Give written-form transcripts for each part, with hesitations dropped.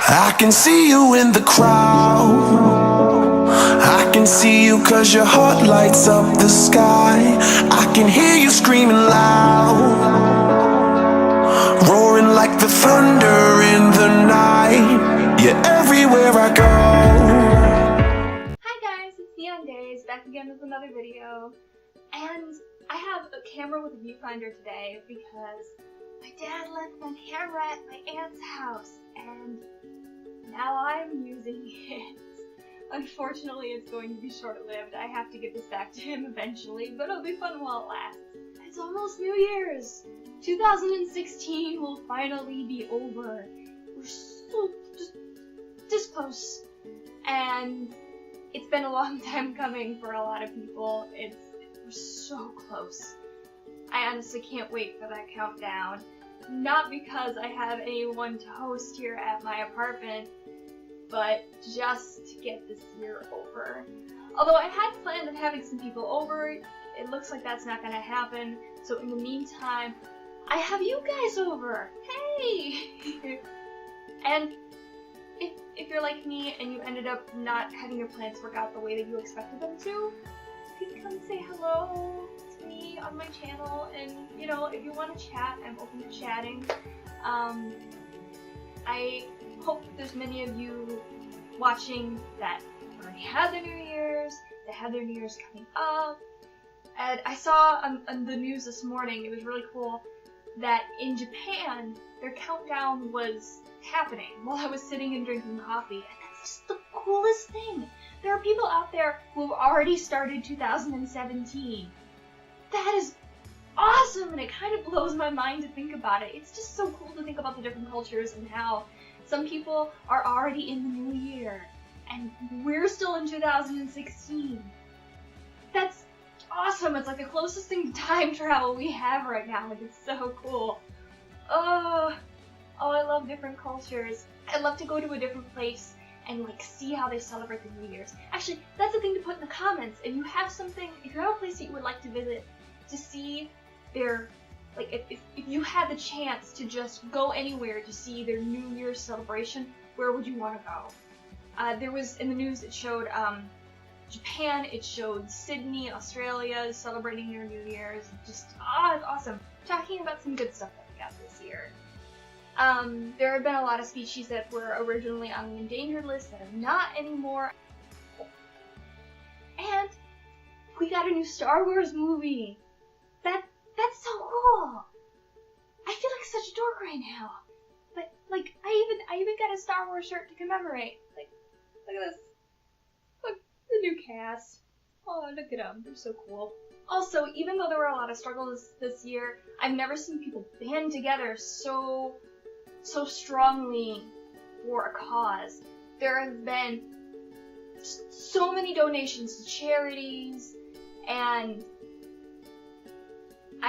I can see you in the crowd. I can see you 'cause your heart lights up the sky. I can hear you screaming loud, roaring like the thunder in the night. Yeah, everywhere I go. Hi guys, it's Neon Days, back again with another video. And I have a camera with a viewfinder today because my dad left my camera at my aunt's house and now I'm using it. Unfortunately, it's going to be short-lived. I have to give this back to him eventually, but it'll be fun while it lasts. It's almost New Year's! 2016 will finally be over. We're so just close. And it's been a long time coming for a lot of people. We're so close. I honestly can't wait for that countdown. Not because I have anyone to host here at my apartment, but just to get this year over. Although I had planned on having some people over, it looks like that's not gonna happen. So in the meantime, I have you guys over. Hey! And if you're like me and you ended up not having your plans work out the way that you expected them to, you can come say hello to me on my channel, and you know, if you want to chat, I'm open to chatting. I hope that there's many of you watching that already had their New Year's, that have their New Year's coming up. And I saw on the news this morning, it was really cool, that in Japan, their countdown was happening while I was sitting and drinking coffee, and that's just the coolest thing. There are people out there who have already started 2017. That is awesome, and it kind of blows my mind to think about it. It's just so cool to think about the different cultures and how some people are already in the new year, and we're still in 2016. That's awesome. It's like the closest thing to time travel we have right now. Like, it's so cool. Oh, I love different cultures. I'd love to go to a different place and like see how they celebrate the New Year's. Actually, that's a thing to put in the comments. If you have a place that you would like to visit to see their, like, if you had the chance to just go anywhere to see their New Year's celebration, where would you want to go? There was, in the news, it showed Japan, it showed Sydney, Australia celebrating their New Year's. Just, it's awesome. Talking about some good stuff that we got this year. There have been a lot of species that were originally on the endangered list that are not anymore. And we got a new Star Wars movie. That's so cool. I feel like such a dork right now. But like, I even got a Star Wars shirt to commemorate. Like, look at this. Look, the new cast. Oh, look at them. They're so cool. Also, even though there were a lot of struggles this year, I've never seen people band together so strongly for a cause. There have been so many donations to charities, and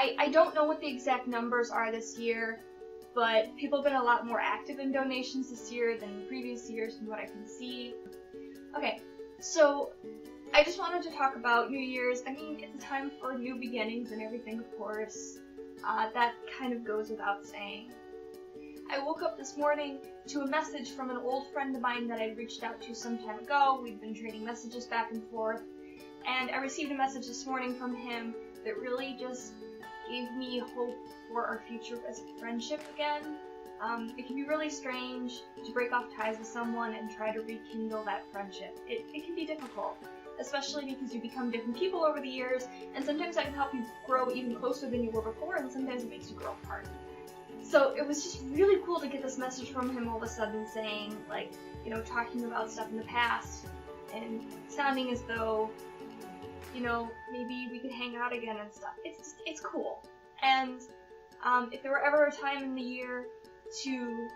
I don't know what the exact numbers are this year, but people have been a lot more active in donations this year than previous years from what I can see. Okay, so I just wanted to talk about New Year's. I mean, it's a time for new beginnings and everything, of course. That kind of goes without saying. I woke up this morning to a message from an old friend of mine that I'd reached out to some time ago. We'd been trading messages back and forth, and I received a message this morning from him that really just gave me hope for our future as a friendship again. It can be really strange to break off ties with someone and try to rekindle that friendship. It can be difficult, especially because you become different people over the years, and sometimes that can help you grow even closer than you were before, and sometimes it makes you grow apart. So it was just really cool to get this message from him all of a sudden saying, like, you know, talking about stuff in the past and sounding as though, you know, maybe we could hang out again and stuff. It's cool. And if there were ever a time in the year to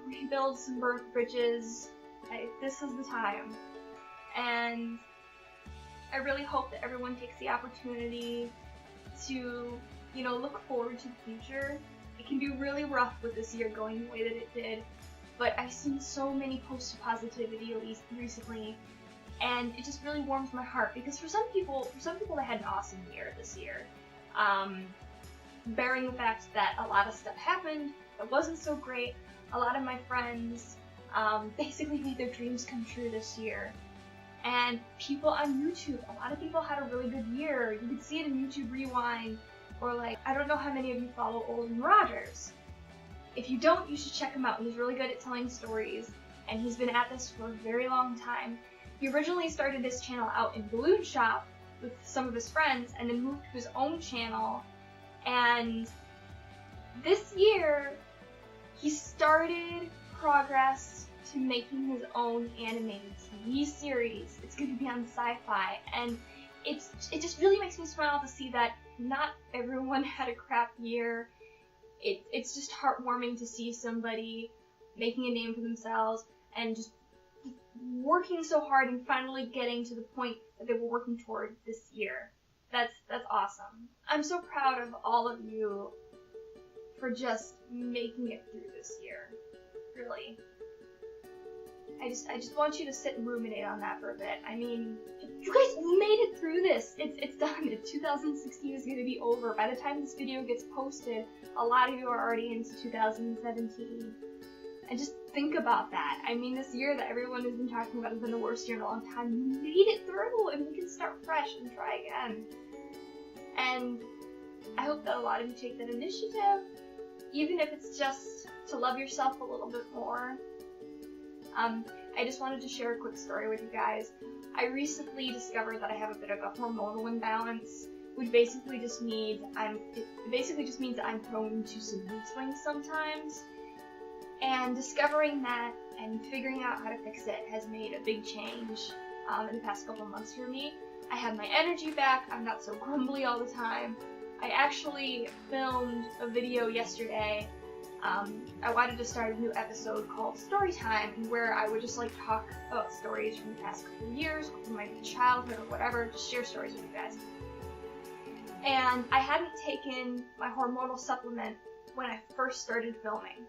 rebuild some burnt bridges, this is the time. And I really hope that everyone takes the opportunity to, you know, look forward to the future. It can be really rough with this year going the way that it did, but I've seen so many posts of positivity, at least recently, and it just really warms my heart, because for some people they had an awesome year this year. Bearing the fact that a lot of stuff happened that wasn't so great, a lot of my friends basically made their dreams come true this year. And people on YouTube, a lot of people had a really good year. You could see it in YouTube Rewind, or like, I don't know how many of you follow Olden Rogers. If you don't, you should check him out. He's really good at telling stories, and he's been at this for a very long time. He originally started his channel out in Balloon Shop with some of his friends, and then moved to his own channel. And this year, he started progress to making his own animated TV series. It's going to be on Sci-Fi, and it just really makes me smile to see that not everyone had a crap year. It's just heartwarming to see somebody making a name for themselves and just working so hard and finally getting to the point that they were working toward this year. That's awesome. I'm so proud of all of you for just making it through this year. Really. I just want you to sit and ruminate on that for a bit. I mean, you guys made it through this. It's done. 2016 is going to be over. By the time this video gets posted, a lot of you are already into 2017. And just think about that. I mean, this year that everyone has been talking about has been the worst year in a long time. You made it through, and we can start fresh and try again. And I hope that a lot of you take that initiative, even if it's just to love yourself a little bit more. I just wanted to share a quick story with you guys. I recently discovered that I have a bit of a hormonal imbalance, which basically just means I'm prone to some mood swings sometimes. And discovering that and figuring out how to fix it has made a big change in the past couple months for me. I have my energy back. I'm not so grumbly all the time. I actually filmed a video yesterday. I wanted to start a new episode called Storytime, where I would just like talk about stories from the past couple of years, from my childhood or whatever, just share stories with you guys. And I hadn't taken my hormonal supplement when I first started filming.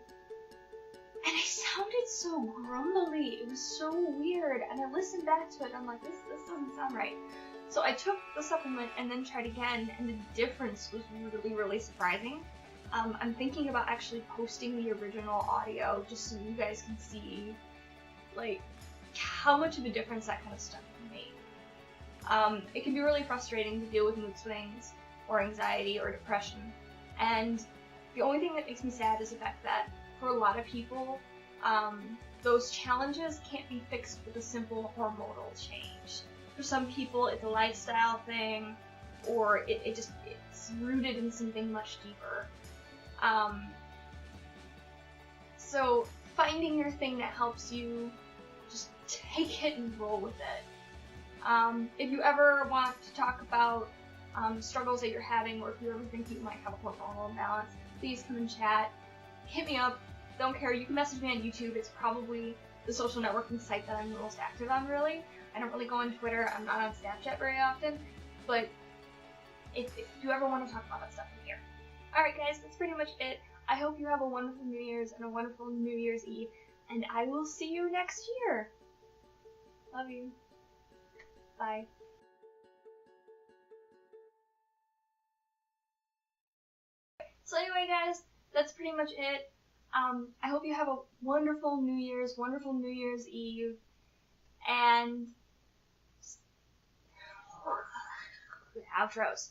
And I sounded so grumbly. It was so weird. And I listened back to it and I'm like, this doesn't sound right. So I took the supplement and then tried again, and the difference was really, really surprising. I'm thinking about actually posting the original audio just so you guys can see, like, how much of a difference that kind of stuff can make. It can be really frustrating to deal with mood swings or anxiety or depression. And the only thing that makes me sad is the fact that for a lot of people, those challenges can't be fixed with a simple hormonal change. For some people, it's a lifestyle thing, or it's rooted in something much deeper. So finding your thing that helps you, just take it and roll with it. If you ever want to talk about struggles that you're having, or if you ever think you might have a hormonal imbalance, please come and chat. Hit me up. Don't care. You can message me on YouTube. It's probably the social networking site that I'm the most active on, really. I don't really go on Twitter. I'm not on Snapchat very often. But if you ever want to talk about that stuff, I'm here. Alright guys, that's pretty much it. I hope you have a wonderful New Year's and a wonderful New Year's Eve. And I will see you next year. Love you. Bye. So anyway guys, that's pretty much it. I hope you have a wonderful New Year's Eve, and outros.